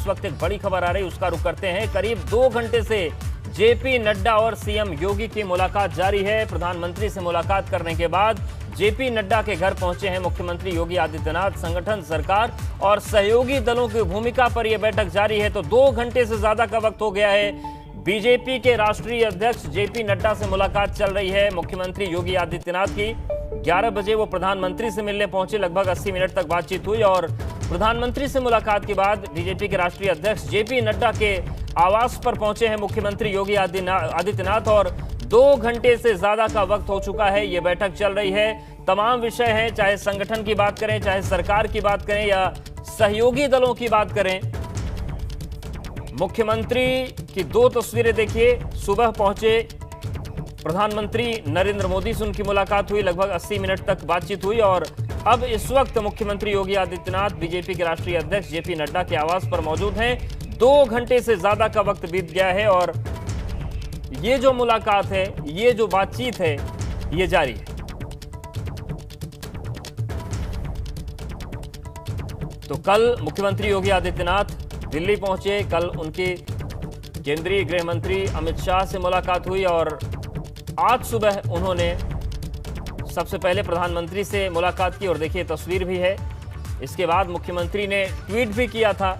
इस वक्त एक बड़ी खबर आ रही है, उसका रुख करते हैं। करीब 2 घंटे से जेपी नड्डा और सीएम योगी की मुलाकात जारी है। प्रधानमंत्री से मुलाकात करने के बाद जेपी नड्डा के घर पहुंचे हैं मुख्यमंत्री योगी आदित्यनाथ। संगठन, सरकार और सहयोगी दलों की भूमिका पर यह बैठक जारी है। तो 2 घंटे से ज्यादा का वक्त हो गया है। बीजेपी के राष्ट्रीय अध्यक्ष जेपी नड्डा से मुलाकात चल रही है मुख्यमंत्री योगी आदित्यनाथ की। 11 बजे वो प्रधानमंत्री से मिलने पहुंचे। लगभग 80 मिनट तक बातचीत हुई और प्रधानमंत्री से मुलाकात के बाद बीजेपी के राष्ट्रीय अध्यक्ष जेपी नड्डा के आवास पर पहुंचे हैं मुख्यमंत्री योगी आदित्यनाथ और 2 घंटे से ज्यादा का वक्त हो चुका है। ये बैठक चल रही है। तमाम विषय हैं, चाहे संगठन की बात करें, चाहे सरकार की बात करें या सहयोगी दलों की बात करें। मुख्यमंत्री की 2 तस्वीरें देखिए। सुबह पहुंचे प्रधानमंत्री नरेंद्र मोदी से उनकी मुलाकात हुई। लगभग 80 मिनट तक बातचीत हुई और अब इस वक्त मुख्यमंत्री योगी आदित्यनाथ बीजेपी के राष्ट्रीय अध्यक्ष जेपी नड्डा के आवास पर मौजूद हैं। 2 घंटे से ज्यादा का वक्त बीत गया है और ये जो मुलाकात है, ये जो बातचीत है, ये जारी है। तो कल मुख्यमंत्री योगी आदित्यनाथ दिल्ली पहुंचे। कल उनकी केंद्रीय गृह मंत्री अमित शाह से मुलाकात हुई और आज सुबह उन्होंने सबसे पहले प्रधानमंत्री से मुलाकात की और देखिए तस्वीर भी है। इसके बाद मुख्यमंत्री ने ट्वीट भी किया था।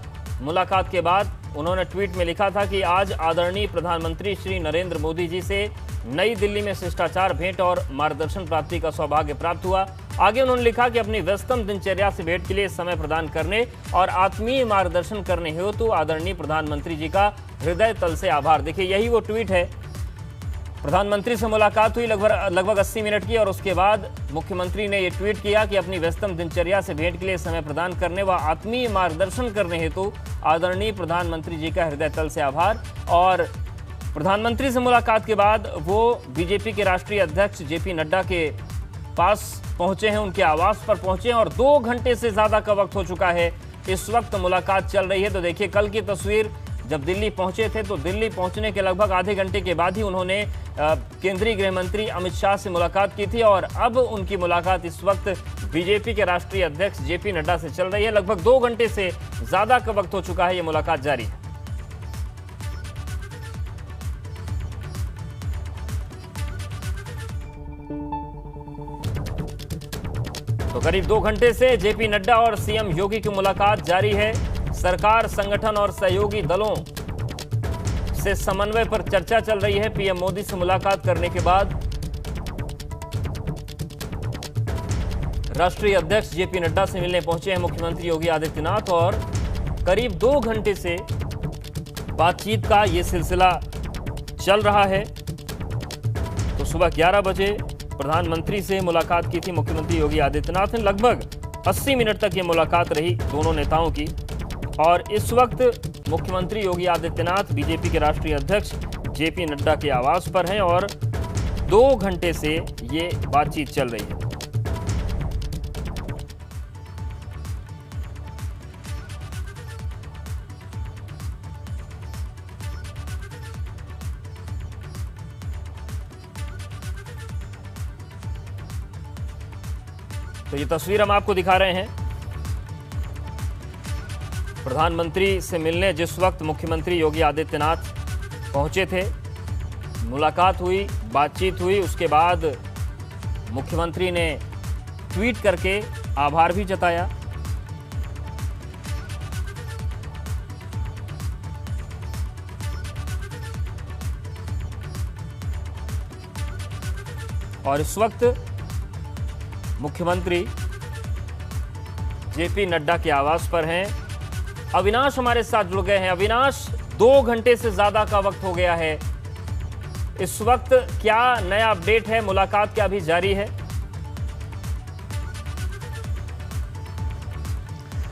मुलाकात के बाद उन्होंने ट्वीट में लिखा था कि आज आदरणीय प्रधानमंत्री श्री नरेंद्र मोदी जी से नई दिल्ली में शिष्टाचार भेंट और मार्गदर्शन प्राप्ति का सौभाग्य प्राप्त हुआ। आगे उन्होंने लिखा कि अपनी व्यस्तम दिनचर्या से भेंट के लिए समय प्रदान करने और आत्मीय मार्गदर्शन करने हेतु आदरणीय प्रधानमंत्री जी का हृदय तल से आभार। देखिए यही वो ट्वीट है। प्रधानमंत्री से मुलाकात हुई लगभग 80 मिनट की और उसके बाद मुख्यमंत्री ने यह ट्वीट किया कि अपनी व्यस्तम दिनचर्या से भेंट के लिए समय प्रदान करने व आत्मीय मार्गदर्शन करने हेतु आदरणीय प्रधानमंत्री जी का हृदय तल से आभार। और प्रधानमंत्री से मुलाकात के बाद वो बीजेपी के राष्ट्रीय अध्यक्ष जेपी नड्डा के पास पहुंचे हैं, उनके आवास पर पहुंचे हैं और 2 घंटे से ज्यादा का वक्त हो चुका है। इस वक्त मुलाकात चल रही है। तो देखिए कल की तस्वीर, जब दिल्ली पहुंचे थे तो दिल्ली पहुंचने के लगभग आधे घंटे के बाद ही उन्होंने केंद्रीय गृह मंत्री अमित शाह से मुलाकात की थी और अब उनकी मुलाकात इस वक्त बीजेपी के राष्ट्रीय अध्यक्ष जेपी नड्डा से चल रही है। लगभग 2 घंटे से ज्यादा का वक्त हो चुका है। ये मुलाकात जारी है। तो करीब 2 घंटे से जेपी नड्डा और सीएम योगी की मुलाकात जारी है। सरकार, संगठन और सहयोगी दलों से समन्वय पर चर्चा चल रही है। पीएम मोदी से मुलाकात करने के बाद राष्ट्रीय अध्यक्ष जेपी नड्डा से मिलने पहुंचे हैं मुख्यमंत्री योगी आदित्यनाथ और करीब 2 घंटे से बातचीत का यह सिलसिला चल रहा है। तो सुबह 11 बजे प्रधानमंत्री से मुलाकात की थी मुख्यमंत्री योगी आदित्यनाथ ने। लगभग 80 मिनट तक ये मुलाकात रही दोनों नेताओं की और इस वक्त मुख्यमंत्री योगी आदित्यनाथ बीजेपी के राष्ट्रीय अध्यक्ष जेपी नड्डा के आवास पर हैं और 2 घंटे से ये बातचीत चल रही है। तो ये तस्वीर हम आपको दिखा रहे हैं। प्रधानमंत्री से मिलने जिस वक्त मुख्यमंत्री योगी आदित्यनाथ पहुंचे थे, मुलाकात हुई, बातचीत हुई, उसके बाद मुख्यमंत्री ने ट्वीट करके आभार भी जताया। और इस वक्त मुख्यमंत्री जेपी नड्डा के आवास पर हैं। अविनाश हमारे साथ जुड़ गए हैं। अविनाश, 2 घंटे से ज्यादा का वक्त हो गया है। इस वक्त क्या नया अपडेट है? मुलाकात क्या अभी जारी है?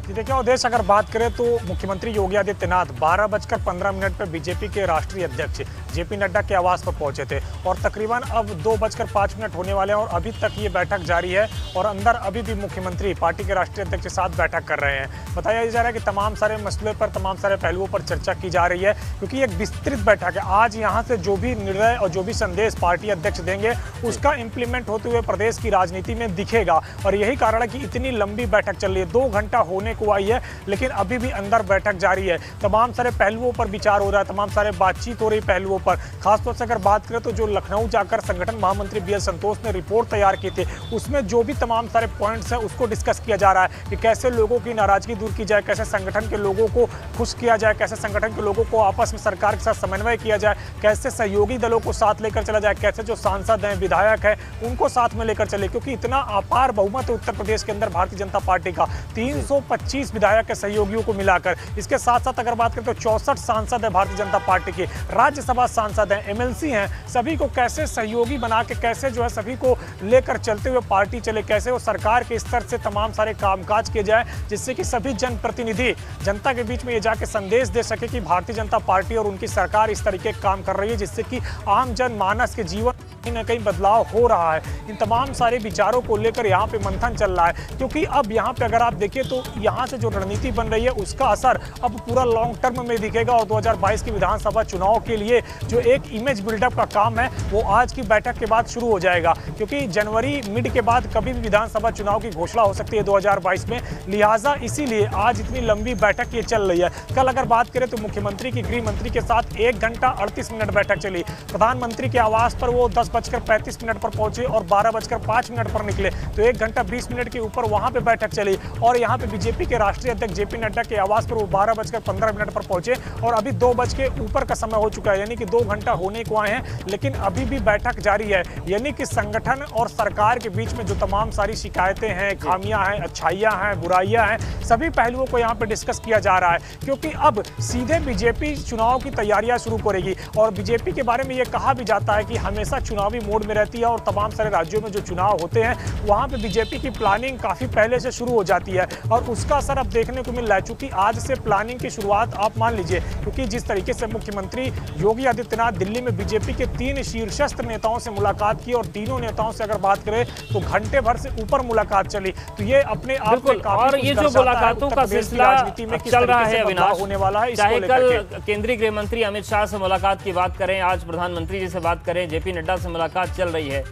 देखिए उद्देश्य अगर बात करें तो मुख्यमंत्री योगी आदित्यनाथ 12:15 पर बीजेपी के राष्ट्रीय अध्यक्ष जेपी नड्डा के आवास पर पहुंचे थे और तकरीबन अब 2:05 होने वाले हैं और अभी तक ये बैठक जारी है और अंदर अभी भी मुख्यमंत्री पार्टी के राष्ट्रीय अध्यक्ष के साथ बैठक कर रहे हैं। बताया जा रहा है कि तमाम सारे मसलों पर, तमाम सारे पहलुओं पर चर्चा की जा रही है, क्योंकि एक विस्तृत बैठक है। आज यहाँ से जो भी निर्णय और जो भी संदेश पार्टी अध्यक्ष देंगे उसका इंप्लीमेंट होते हुए प्रदेश की राजनीति में दिखेगा और यही कारण है कि इतनी लंबी बैठक चल रही है। 2 घंटा होने को आई है लेकिन अभी भी अंदर बैठक जारी है। तमाम सारे पहलुओं पर विचार हो रहा है, तमाम सारे बातचीत हो रही पहलुओं पर। खासतौर से अगर बात करें तो जो लखनऊ जाकर संगठन महामंत्री बी एल संतोष ने रिपोर्ट तैयार की थी, उसमें जो भी तमाम सारे पॉइंट्स हैं उसको डिस्कस किया जा रहा है कि कैसे लोगों की नाराजगी दूर की जाए, कैसे संगठन के लोगों को खुश किया जाए, कैसे संगठन के लोगों को आपस में सरकार के साथ समन्वय किया जाए, कैसे सहयोगी दलों को साथ लेकर चला जाए, कैसे जो सांसद हैं, विधायक हैं, उनको साथ में लेकर चले, क्योंकि इतना अपार बहुमत है उत्तर प्रदेश के अंदर भारतीय जनता पार्टी का, 325 विधायक के सहयोगियों को मिलाकर। इसके साथ साथ अगर बात करें तो 64 सांसद है भारतीय जनता पार्टी के, राज्यसभा सांसद हैं, एमएलसी हैं, सभी को कैसे सहयोगी बना के कैसे जो है सभी को लेकर चलते हुए पार्टी चले, कैसे वो सरकार के स्तर से तमाम सारे कामकाज किए जाए जिससे कि सभी जनप्रतिनिधि जनता के बीच में ये जाके संदेश दे सके कि भारतीय जनता पार्टी और उनकी सरकार इस तरीके का काम कर रही है जिससे कि आम जनमानस के जीवन कहीं ना कहीं बदलाव हो रहा है। इन तमाम सारे विचारों को लेकर यहाँ पे मंथन चल रहा है, क्योंकि अब यहाँ पे अगर आप देखिए तो यहाँ से जो रणनीति बन रही है उसका असर अब पूरा लॉन्ग टर्म में दिखेगा और 2022 के विधानसभा चुनाव के लिए जो एक इमेज बिल्डअप का काम है वो आज की बैठक के बाद शुरू हो जाएगा, क्योंकि जनवरी मिड के बाद कभी भी विधानसभा चुनाव की घोषणा हो सकती है 2022 में। लिहाजा इसीलिए आज इतनी लंबी बैठक ये चल रही है। कल अगर बात करें तो मुख्यमंत्री की गृह मंत्री के साथ 1 घंटा 38 मिनट बैठक चली। प्रधानमंत्री के आवास पर वो 10:35 पर पहुंचे और 12:05 पर निकले, तो 1 घंटा 20 मिनट के ऊपर वहां पे बैठक चली। और यहाँ पे बीजेपी के राष्ट्रीय अध्यक्ष जेपी नड्डा के आवास पर वो 12:15 पर पहुंचे और अभी 2 बज के ऊपर का समय हो चुका है, यानी कि 2 घंटा होने को आए हैं लेकिन अभी भी बैठक जारी है। यानी कि संगठन और सरकार के बीच में जो तमाम सारी शिकायतें हैं, खामियां हैं, अच्छाइयां हैं, बुराइयां हैं, सभी पहलुओं को यहाँ पे डिस्कस किया जा रहा है, क्योंकि अब सीधे बीजेपी चुनाव की तैयारियां शुरू करेगी। और बीजेपी के बारे में ये कहा भी जाता है कि हमेशा चुनावी मोड में रहती है और तमाम सारे राज्यों में जो चुनाव होते हैं वहाँ पे बीजेपी की प्लानिंग काफ़ी पहले से शुरू हो जाती है और उसका असर अब देखने को मिल रहा है। चूंकि आज से प्लानिंग की शुरुआत आप मान लीजिए, क्योंकि जिस तरीके से मुख्यमंत्री योगी आदित्यनाथ दिल्ली में बीजेपी के 3 शीर्षस्थ नेताओं से मुलाकात की और तीनों नेताओं से अगर बात करें तो घंटे भर से ऊपर मुलाकात चली, तो ये अपने आप में और ये जो मुलाकातों का सिलसिला चल रहा है अविनाश, होने वाला है। चाहे कल केंद्रीय गृह मंत्री अमित शाह से मुलाकात की बात करें, आज प्रधानमंत्री जी से बात करें, जेपी नड्डा से मुलाकात चल रही है,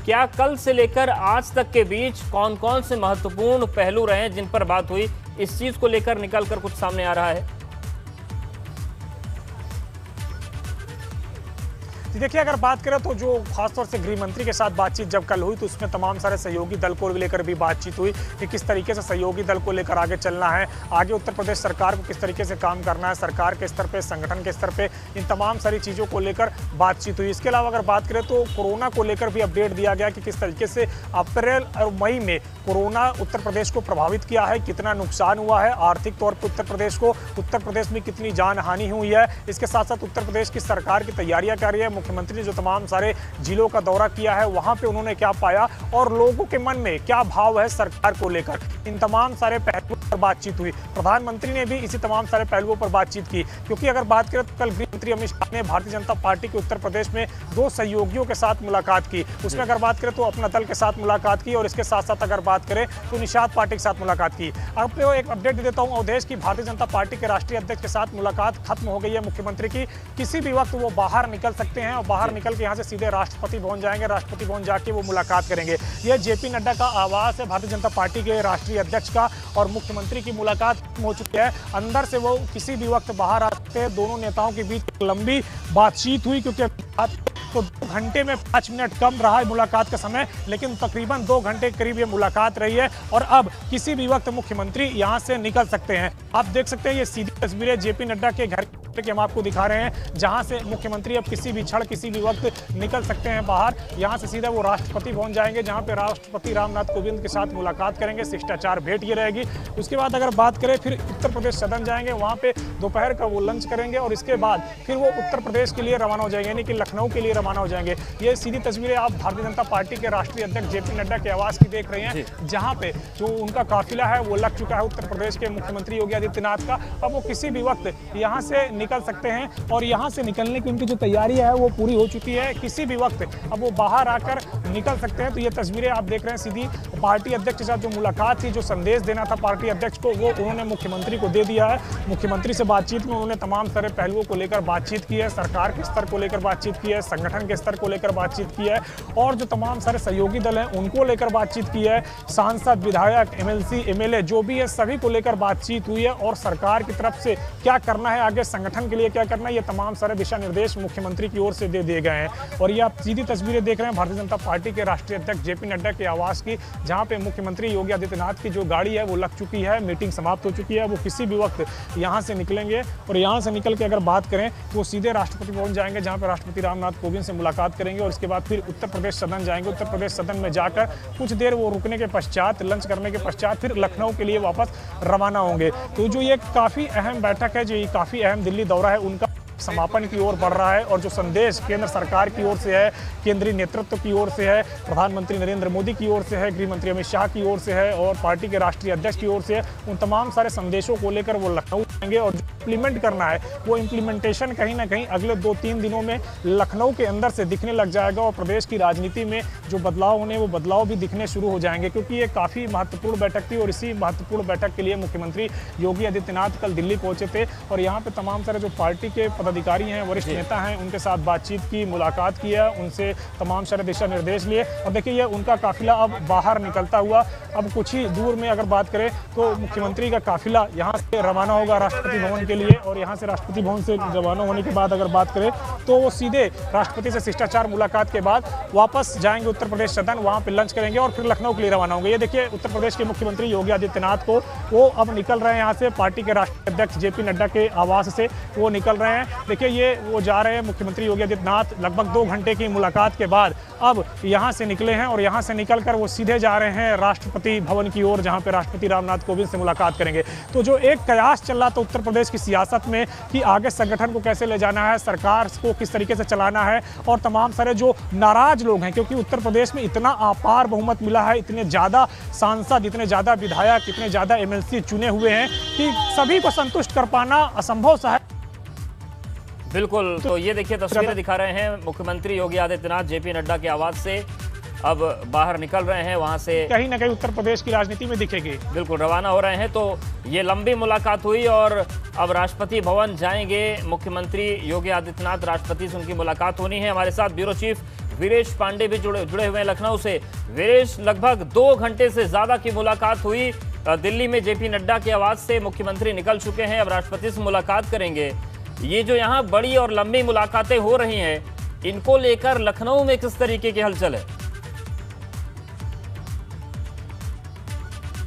क्या कल से लेकर आज तक के बीच कौन कौन से महत्वपूर्ण पहलू रहे जिन पर बात हुई, इस चीज को लेकर निकल कर कुछ सामने आ रहा है? देखिए अगर बात करें तो जो खासतौर से गृह मंत्री के साथ बातचीत जब कल हुई तो उसमें तमाम सारे सहयोगी दल को लेकर भी बातचीत हुई कि किस तरीके से सहयोगी दल को लेकर आगे चलना है, आगे उत्तर प्रदेश सरकार को किस तरीके से काम करना है, सरकार के स्तर पे, संगठन के स्तर पे, इन तमाम सारी चीज़ों को लेकर बातचीत हुई। इसके अलावा अगर बात करें तो कोरोना को लेकर भी अपडेट दिया गया कि किस तरीके से अप्रैल और मई में कोरोना उत्तर प्रदेश को प्रभावित किया है, कितना नुकसान हुआ है आर्थिक तौर पर उत्तर प्रदेश में कितनी जान हानि हुई है। इसके साथ साथ उत्तर प्रदेश की सरकार की तैयारियां क्या रही है, मुख्यमंत्री ने जो तमाम सारे जिलों का दौरा किया है वहां पे उन्होंने क्या पाया और लोगों के मन में क्या भाव है सरकार को लेकर, इन तमाम सारे पहलुओं पर बातचीत हुई। प्रधानमंत्री ने भी इसी तमाम सारे पहलुओं पर बातचीत की, क्योंकि अगर बात करें तो कल गृह मंत्री अमित शाह ने भारतीय जनता पार्टी के उत्तर प्रदेश में 2 सहयोगियों के साथ मुलाकात की। उसमें अगर बात करें तो अपना दल के साथ मुलाकात की और इसके साथ साथ अगर बात करें तो निषाद पाटिल के साथ मुलाकात की। आपको एक अपडेट दे देता हूं, अवधेश की भारतीय जनता पार्टी के राष्ट्रीय अध्यक्ष के साथ मुलाकात खत्म हो गई है मुख्यमंत्री की। किसी भी वक्त वो बाहर निकल सकते हैं और बाहर निकल के यहाँ से सीधे राष्ट्रपति भवन जाएंगे, राष्ट्रपति भवन जाके वो मुलाकात करेंगे। ये जेपी नड्डा का आवास है भारतीय जनता पार्टी के राष्ट्रीय अध्यक्ष का और मुख्यमंत्री की मुलाकात हो चुकी है। अंदर से वो किसी भी वक्त बाहर आते हैं। दोनों नेताओं के बीच लंबी बातचीत हुई, क्योंकि तो 2 घंटे में 5 मिनट कम रहा है मुलाकात का समय, लेकिन तकरीबन 2 घंटे के करीब ये मुलाकात रही है और अब किसी भी वक्त मुख्यमंत्री यहां से निकल सकते हैं। आप देख सकते हैं ये सीधी तस्वीरें जेपी नड्डा के घर की हम आपको दिखा रहे हैं, जहां से मुख्यमंत्री अब किसी भी क्षण किसी भी वक्त निकल सकते हैं बाहर। यहां से सीधा वो राष्ट्रपति भवन जाएंगे, जहां पे राष्ट्रपति रामनाथ कोविंद के साथ मुलाकात करेंगे, शिष्टाचार भेंट ये रहेगी। उसके बाद अगर बात करें फिर उत्तर प्रदेश सदन जाएंगे, वहां पे दोपहर का वो लंच करेंगे और इसके बाद फिर वो उत्तर प्रदेश के लिए रवाना हो जाएंगे, यानी कि लखनऊ के लिए रवाना हो जाएंगे। ये सीधी तस्वीरें आप भारतीय जनता पार्टी के राष्ट्रीय अध्यक्ष जेपी नड्डा के आवास की देख रहे हैं, जहां पे जो उनका काफिला है वो लग चुका है उत्तर प्रदेश के मुख्यमंत्री योगी आदित्यनाथ का। अब वो किसी भी वक्त यहां से निकल सकते हैं और यहाँ से निकलने की उनकी जो तैयारी है वो पूरी हो चुकी है। किसी भी वक्त अब वो बाहर आकर निकल सकते हैं। तो ये तस्वीरें आप देख रहे हैं, सीधी पार्टी अध्यक्ष के साथ जो मुलाकात थी, जो संदेश देना था पार्टी अध्यक्ष को, वो उन्होंने मुख्यमंत्री को दे दिया है। मुख्यमंत्री से बातचीत में उन्होंने तमाम सारे पहलुओं को लेकर बातचीत की है, सरकार के स्तर को लेकर बातचीत की है, संगठन के स्तर को लेकर बातचीत की है और जो तमाम सारे सहयोगी दल हैं उनको लेकर बातचीत की है। सांसद, विधायक, एमएलसी, एमएलए जो भी है सभी को लेकर बातचीत हुई है और सरकार की तरफ से क्या करना है, आगे संगठन के लिए क्या करना है, ये तमाम सारे दिशा निर्देश मुख्यमंत्री की ओर से दे दिए गए हैं। और ये आप सीधी तस्वीरें देख रहे हैं भारतीय जनता पार्टी के राष्ट्रीय अध्यक्ष जेपी नड्डा के आवास की, जहां पे मुख्यमंत्री योगी आदित्यनाथ की जो गाड़ी है वो लग चुकी है, मीटिंग समाप्त हो चुकी है। वो किसी भी वक्त यहां से निकलेंगे और यहां से निकल के अगर बात करें तो वो सीधे राष्ट्रपति भवन जाएंगे, जहां पर राष्ट्रपति रामनाथ कोविंद से मुलाकात करेंगे और इसके बाद फिर उत्तर प्रदेश सदन जाएंगे। उत्तर प्रदेश सदन में जाकर कुछ देर वो रुकने के पश्चात, लंच करने के पश्चात फिर लखनऊ के लिए वापस रवाना होंगे। तो जो ये काफ़ी अहम बैठक है, जो ये काफ़ी अहम दिल्ली दौरा है, उनका समापन की ओर बढ़ रहा है और जो संदेश केंद्र सरकार की ओर से है, केंद्रीय नेतृत्व की ओर से है, प्रधानमंत्री नरेंद्र मोदी की ओर से है, गृह मंत्री अमित शाह की ओर से है और पार्टी के राष्ट्रीय अध्यक्ष की ओर से है, उन तमाम सारे संदेशों को लेकर वो लखनऊ आएंगे और जो इम्प्लीमेंट करना है वो इम्प्लीमेंटेशन कहीं ना कहीं अगले 2-3 दिनों में लखनऊ के अंदर से दिखने लग जाएगा और प्रदेश की राजनीति में जो बदलाव होने वो बदलाव भी दिखने शुरू हो जाएंगे। क्योंकि ये काफ़ी महत्वपूर्ण बैठक थी और इसी महत्वपूर्ण बैठक के लिए मुख्यमंत्री योगी आदित्यनाथ कल दिल्ली पहुंचे थे और यहाँ पे तमाम सारे जो पार्टी के पदाधिकारी हैं, वरिष्ठ नेता हैं, उनके साथ बातचीत की, मुलाकात की है, उनसे तमाम सारे दिशा निर्देश लिए। और देखिए ये उनका काफिला अब बाहर निकलता हुआ, अब कुछ ही दूर में अगर बात करें तो मुख्यमंत्री का काफिला यहाँ से रवाना होगा राष्ट्रपति भवन के लिए और यहाँ से राष्ट्रपति भवन से रवाना होने के बाद अगर बात करें तो वो सीधे राष्ट्रपति से शिष्टाचार मुलाकात के बाद वापस जाएंगे उत्तर प्रदेश सदन, वहाँ पे लंच करेंगे और फिर लखनऊ के लिए रवाना होंगे। ये देखिए उत्तर प्रदेश के मुख्यमंत्री योगी आदित्यनाथ को वो अब निकल रहे हैं यहाँ से, पार्टी के राष्ट्रीय अध्यक्ष जेपी नड्डा के आवास से वो निकल रहे हैं। देखिए ये वो जा रहे हैं मुख्यमंत्री योगी आदित्यनाथ लगभग 2 घंटे की मुलाकात के बाद अब यहाँ से निकले हैं और यहाँ से निकलकर वो सीधे जा रहे हैं राष्ट्रपति भवन की ओर, जहाँ पे राष्ट्रपति रामनाथ कोविंद से मुलाकात करेंगे। तो जो एक कयास चल रहा था उत्तर प्रदेश की सियासत में कि आगे संगठन को कैसे ले जाना है, सरकार को किस तरीके से चलाना है और तमाम सारे जो नाराज लोग हैं, क्योंकि उत्तर प्रदेश में इतना अपार बहुमत मिला है, इतने ज़्यादा सांसद, इतने ज़्यादा विधायक, इतने ज़्यादा एमएलसी चुने हुए हैं कि सभी को संतुष्ट कर पाना असंभव सा है। बिल्कुल, तो ये देखिए तस्वीरें दिखा रहे हैं मुख्यमंत्री योगी आदित्यनाथ जेपी नड्डा के आवास से अब बाहर निकल रहे हैं, वहां से कहीं ना कहीं उत्तर प्रदेश की राजनीति में दिखेगी। बिल्कुल रवाना हो रहे हैं। तो ये लंबी मुलाकात हुई और अब राष्ट्रपति भवन जाएंगे मुख्यमंत्री योगी आदित्यनाथ, राष्ट्रपति से उनकी मुलाकात होनी है। हमारे साथ ब्यूरो चीफ वीरेश पांडे भी जुड़े हुए हैं लखनऊ से। वीरेश, लगभग 2 घंटे से ज्यादा की मुलाकात हुई दिल्ली में, जेपी नड्डा के आवास से मुख्यमंत्री निकल चुके हैं, अब राष्ट्रपति से मुलाकात करेंगे। ये जो यहाँ बड़ी और लंबी मुलाकातें हो रही हैं, इनको लेकर लखनऊ में किस तरीके की हलचल है?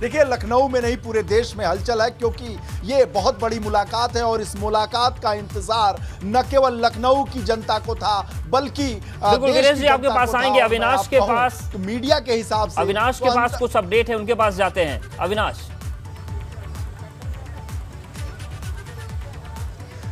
देखिए लखनऊ में नहीं पूरे देश में हलचल है, क्योंकि ये बहुत बड़ी मुलाकात है और इस मुलाकात का इंतजार न केवल लखनऊ की जनता को था बल्कि वीरेश जी आपके पास आएंगे, अविनाश के पास तो मीडिया के हिसाब से अविनाश के पास कुछ अपडेट है, उनके पास जाते हैं। अविनाश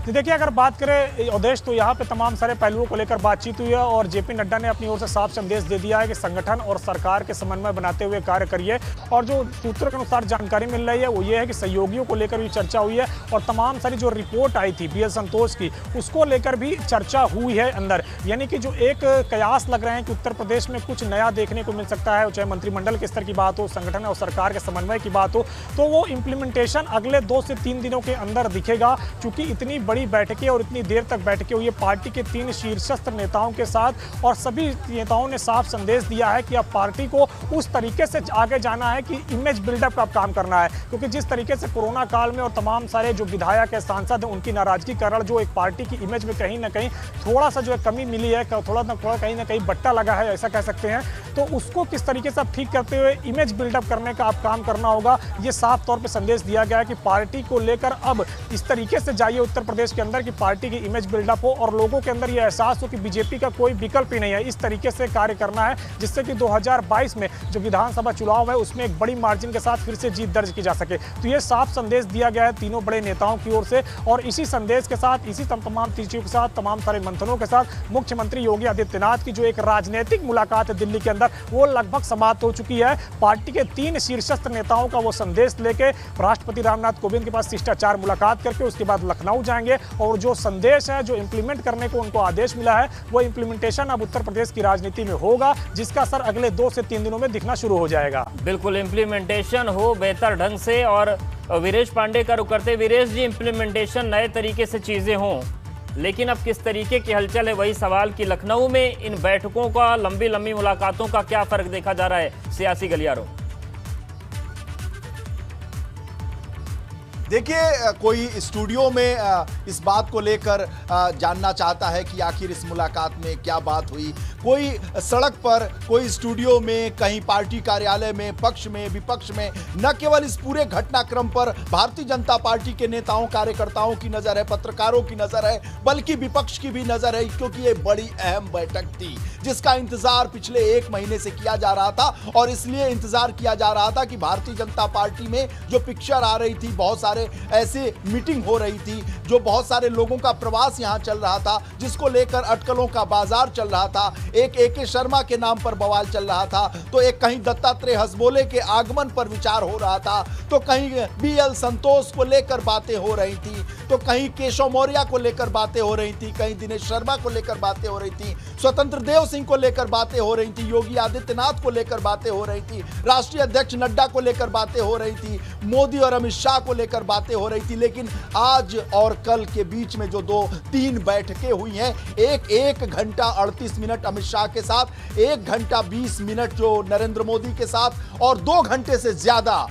देखिए अगर बात करें अवधेश, तो यहाँ पे तमाम सारे पहलुओं को लेकर बातचीत हुई है और जेपी नड्डा ने अपनी ओर से साफ संदेश दे दिया है कि संगठन और सरकार के समन्वय बनाते हुए कार्य करिए। और जो सूत्रों के अनुसार जानकारी मिल रही है वो ये है कि सहयोगियों को लेकर भी चर्चा हुई है और तमाम सारी जो रिपोर्ट आई थी BL संतोष की, उसको लेकर भी चर्चा हुई है अंदर। यानी कि जो एक कयास लग रहे हैं कि उत्तर प्रदेश में कुछ नया देखने को मिल सकता है, चाहे मंत्रिमंडल के स्तर की बात हो, संगठन और सरकार के समन्वय की बात हो, तो वो इम्प्लीमेंटेशन अगले 2 से 3 दिनों के अंदर दिखेगा। चूंकि इतनी बड़ी बैठकें और इतनी देर तक बैठकें हुई है पार्टी के 3 शीर्षस्थ नेताओं के साथ और सभी नेताओं ने साफ संदेश दिया है कि अब पार्टी को उस तरीके से आगे जाना है कि इमेज बिल्डअप का काम करना है। क्योंकि जिस तरीके से कोरोना काल में और तमाम सारे जो विधायक है, सांसद हैं, उनकी नाराजगी कारण जो एक पार्टी की इमेज में कहीं ना कहीं थोड़ा सा जो है कमी मिली है, थोड़ा कहीं ना कहीं बट्टा लगा है, ऐसा कह सकते हैं। तो उसको किस तरीके से अब ठीक करते हुए इमेज बिल्डअप करने का अब काम करना होगा, ये साफ तौर पर संदेश दिया गया है कि पार्टी को लेकर अब इस तरीके से जाइए उत्तर प्रदेश के अंदर कि पार्टी की इमेज बिल्डअप हो और लोगों के अंदर यह एहसास हो कि बीजेपी का कोई विकल्प ही नहीं है। इस तरीके से कार्य करना है जिससे कि 2022 में जो विधानसभा चुनाव है उसमें एक बड़ी मार्जिन के साथ फिर से जीत दर्ज की जा सके। तो ये साफ संदेश दिया गया है तीनों बड़े नेताओं की ओर से। और इसी संदेश के साथ, इसी तमाम चीजों के साथ, तमाम सारे मंथनों के साथ मुख्यमंत्री योगी आदित्यनाथ की जो एक राजनीतिक मुलाकात है दिल्ली के अंदर, वो लगभग समाप्त हो चुकी है। पार्टी के 3 शीर्षस्थ नेताओं का वो संदेश लेके राष्ट्रपति रामनाथ कोविंद के पास शिष्टाचार मुलाकात करके उसके बाद लखनऊ जाएंगे। और जो संदेश है, जो इंप्लीमेंट करने को उनको आदेश मिला है, वो इंप्लीमेंटेशन अब उत्तर प्रदेश की राजनीति में होगा, जिसका असर अगले 2 से 3 दिनों में दिखना शुरू हो जाएगा। बिल्कुल, इंप्लीमेंटेशन हो बेहतर ढंग से। और वीरेश पांडे का रुख करते, वीरेश जी, इंप्लीमेंटेशन नए तरीके से चीजें हों, लेकिन अब किस तरीके की हलचल है वही सवाल कि लखनऊ में इन बैठकों का, लंबी लंबी मुलाकातों का क्या फर्क देखा जा रहा है सियासी गलियारों? देखिए, कोई स्टूडियो में इस बात को लेकर जानना चाहता है कि आखिर इस मुलाकात में क्या बात हुई। कोई सड़क पर, कोई स्टूडियो में, कहीं पार्टी कार्यालय में, पक्ष में, विपक्ष में, न केवल इस पूरे घटनाक्रम पर भारतीय जनता पार्टी के नेताओं, कार्यकर्ताओं की नजर है, पत्रकारों की नजर है, बल्कि विपक्ष की भी नजर है, क्योंकि ये बड़ी अहम बैठक थी जिसका इंतजार पिछले 1 महीने से किया जा रहा था। और इसलिए इंतजार किया जा रहा था कि भारतीय जनता पार्टी में जो पिक्चर आ रही थी, बहुत सारे ऐसे मीटिंग हो रही थी, जो बहुत सारे लोगों का प्रवास यहां चल रहा था, जिसको लेकर अटकलों का बाजार चल रहा था। एक ए.के. शर्मा के नाम पर बवाल चल रहा था, तो एक कहीं दत्तात्रेय हसबोले के आगमन पर विचार हो रहा था, तो कहीं बी.एल. संतोष को लेकर बातें हो रही थी, तो कहीं केशव मौर्य को लेकर बातें हो रही थी, कहीं दिनेश शर्मा को लेकर बातें हो रही थी, स्वतंत्र देव सिंह को लेकर बातें हो रही थी, योगी आदित्यनाथ को लेकर बातें हो रही थी, राष्ट्रीय अध्यक्ष नड्डा को लेकर बातें हो रही थी, मोदी और अमित शाह को लेकर बातें हो रही थी। लेकिन आज और कल के बीच में जो 2-3 बैठकें हुई हैं, एक घंटा 38 मिनट अमित शाह के साथ, 1 घंटा 20 मिनट जो नरेंद्र मोदी के साथ, और 2 घंटे से ज्यादा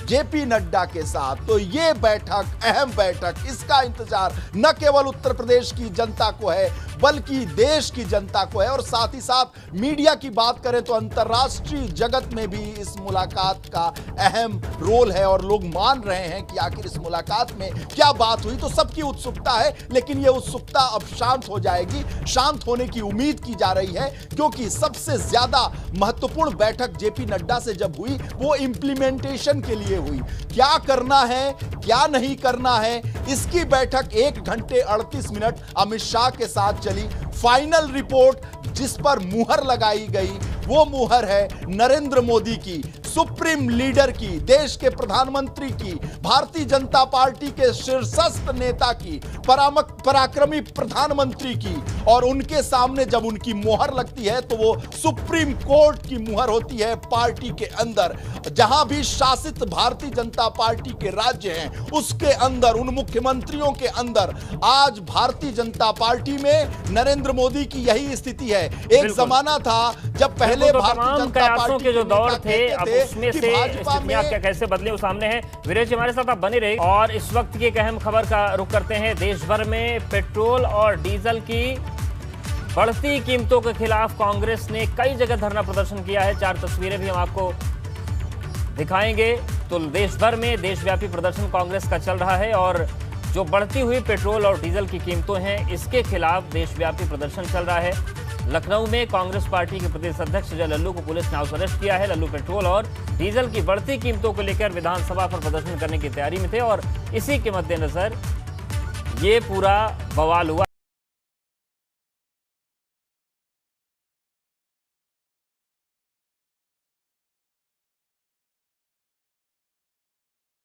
जेपी नड्डा के साथ, तो ये बैठक, अहम बैठक, इसका इंतजार न केवल उत्तर प्रदेश की जनता को है, बल्कि देश की जनता को है। और साथ ही साथ मीडिया की बात करें तो अंतर्राष्ट्रीय जगत में भी इस मुलाकात का अहम रोल है, और लोग मान रहे हैं कि आखिर इस मुलाकात में क्या बात हुई। तो सबकी उत्सुकता है, लेकिन यह उत्सुकता अब शांत हो जाएगी, शांत होने की उम्मीद की जा रही है, क्योंकि सबसे ज्यादा महत्वपूर्ण बैठक जेपी नड्डा से जब हुई, वो इंप्लीमेंटेशन के लिए हुई। क्या करना है, क्या नहीं करना है, इसकी बैठक 1 घंटे 38 मिनट अमित शाह के साथ चली। फाइनल रिपोर्ट जिस पर मुहर लगाई गई, वो मुहर है नरेंद्र मोदी की, सुप्रीम लीडर की, देश के प्रधानमंत्री की, भारतीय जनता पार्टी के शीर्षस्थ नेता की, पराक्रमी प्रधानमंत्री की। और उनके सामने जब उनकी मुहर लगती है, तो वो सुप्रीम कोर्ट की मुहर होती है पार्टी के अंदर। जहां भी शासित भारतीय जनता पार्टी के राज्य हैं, उसके अंदर, उन मुख्यमंत्रियों के अंदर आज भारतीय जनता पार्टी में नरेंद्र मोदी की यही स्थिति है। एक जमाना था जब पहले भारतीय जनता पार्टी के जो दौर थे, अब उसमें से स्थितियां क्या कैसे बदले, वो सामने है। वीरेश जी हमारे साथ आप बने रहे। और इस वक्त की एक अहम खबर का रुख करते हैं। देश भर में पेट्रोल और डीजल की बढ़ती कीमतों के खिलाफ कांग्रेस ने कई जगह धरना प्रदर्शन किया है। 4 तस्वीरें भी हम आपको दिखाएंगे। तो देश भर में देशव्यापी प्रदर्शन कांग्रेस का चल रहा है, और जो बढ़ती हुई पेट्रोल और डीजल की कीमतों हैं, इसके खिलाफ देशव्यापी प्रदर्शन चल रहा है। लखनऊ में कांग्रेस पार्टी के प्रदेश अध्यक्ष अजय लल्लू को पुलिस ने हाउस अरेस्ट किया है। लल्लू पेट्रोल और डीजल की बढ़ती कीमतों को लेकर विधानसभा पर प्रदर्शन करने की तैयारी में थे, और इसी के मद्देनजर ये पूरा बवाल हुआ।